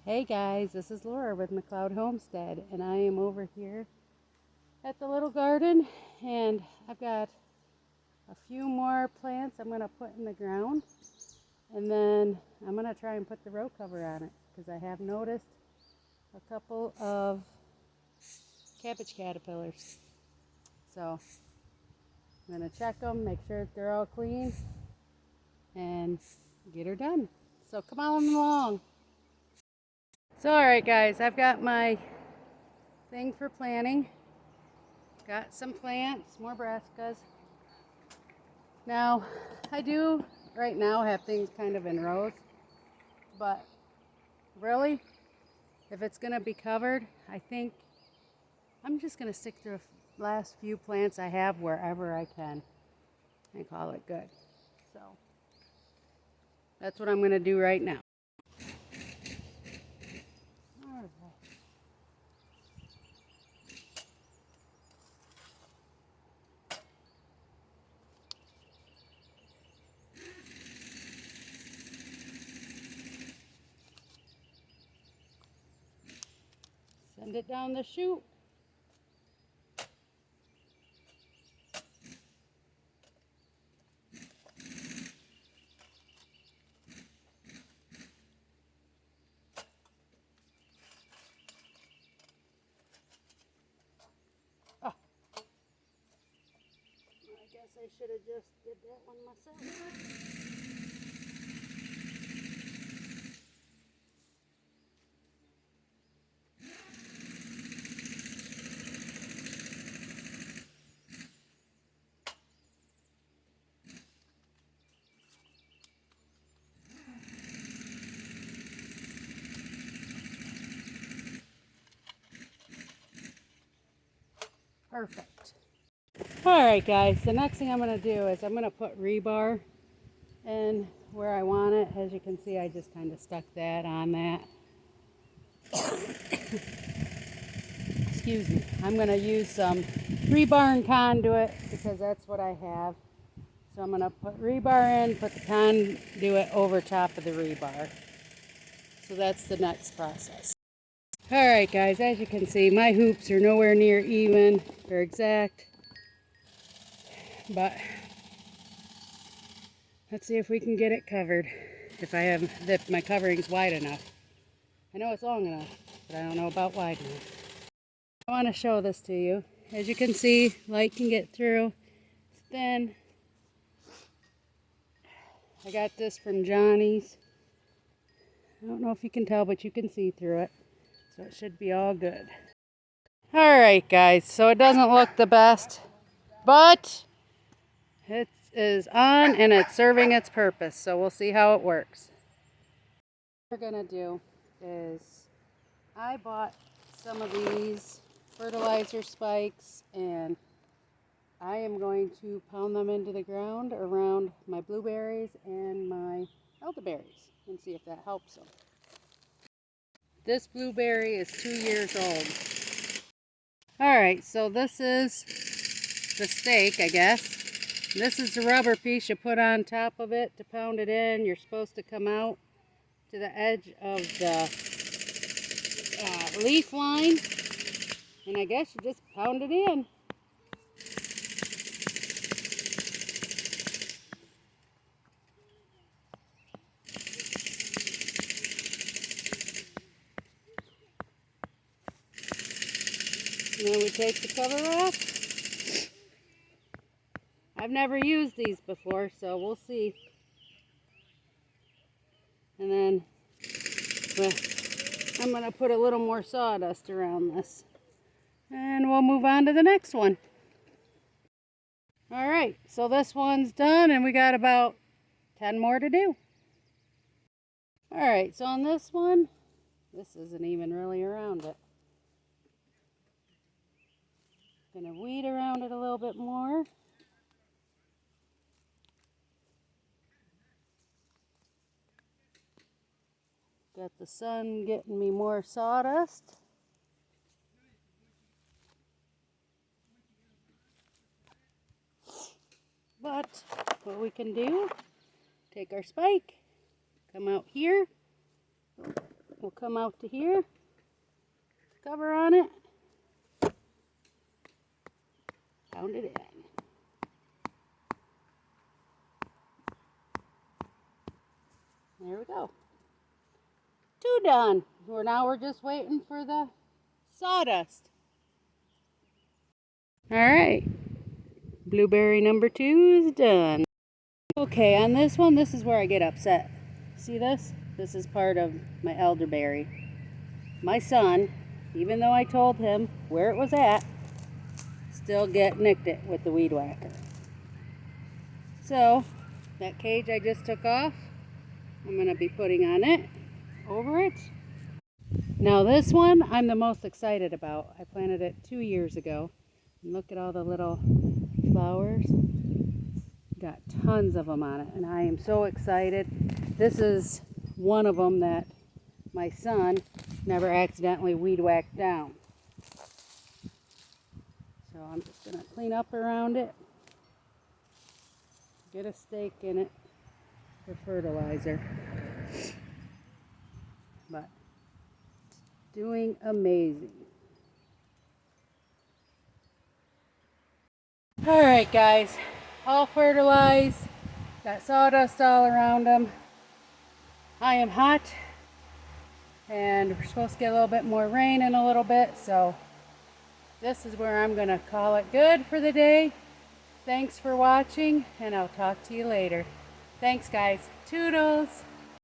Hey guys, this is Laura with McLeod Homestead, and I am over here at the little garden, and I've got a few more plants I'm going to put in the ground, and then I'm going to try and put the row cover on it because I have noticed a couple of cabbage caterpillars. So I'm going to check them, make sure that they're all clean, and get her done. So come on along. So alright guys, I've got my thing for planting. Got some plants, more brassicas. Now, I do right now have things kind of in rows, but really, if it's going to be covered, I think I'm just going to stick to the last few plants I have wherever I can and call it good. So, that's what I'm going to do right now. All right. Send it down the chute. Oh, I guess I should have just did that one myself. Perfect. Alright guys, the next thing I'm going to do is I'm going to put rebar in where I want it. As you can see, I just kind of stuck that on that. Excuse me. I'm going to use some rebar and conduit because that's what I have. So I'm going to put rebar in, put the conduit over top of the rebar. So that's the next process. Alright guys, as you can see, my hoops are nowhere near even or exact. But let's see if we can get it covered. If my covering's wide enough. I know it's long enough, but I don't know about wide enough. I want to show this to you. As you can see, light can get through. It's thin. I got this from Johnny's. I don't know if you can tell, but you can see through it. So it should be all good. Alright guys, so it doesn't look the best, but it is on and it's serving its purpose. So we'll see how it works. What we're going to do is I bought some of these fertilizer spikes, and I am going to pound them into the ground around my blueberries and my elderberries and see if that helps them. This blueberry is 2 years old. Alright, so this is the stake, I guess. This is the rubber piece you put on top of it to pound it in. You're supposed to come out to the edge of the leaf line, and I guess you just pound it in. And then we take the cover off. I've never used these before, so we'll see. And then I'm going to put a little more sawdust around this. And we'll move on to the next one. Alright, so this one's done, and we got about 10 more to do. Alright, so on this one, this isn't even really around it. Gonna weed around it a little bit more. Got the sun getting me more sawdust. But what we can do, take our spike, come out here, will come out to here, cover on it, pound it in. There we go. 2 done. Now we're just waiting for the sawdust. Alright, blueberry number 2 is done. Okay, on this one, this is where I get upset. See this? This is part of my elderberry. My son, even though I told him where it was at, still nicked it with the weed whacker. So, that cage I just took off, I'm going to be putting on it, over it. Now this one, I'm the most excited about. I planted it 2 years ago. And look at all the little flowers. Got tons of them on it, and I am so excited. This is one of them that my son never accidentally weed whacked down. So I'm just going to clean up around it, get a stake in it for fertilizer. But it's doing amazing. Alright guys, all fertilized, got sawdust all around them. I am hot, and we're supposed to get a little bit more rain in a little bit, so this is where I'm going to call it good for the day. Thanks for watching, and I'll talk to you later. Thanks guys. Toodles!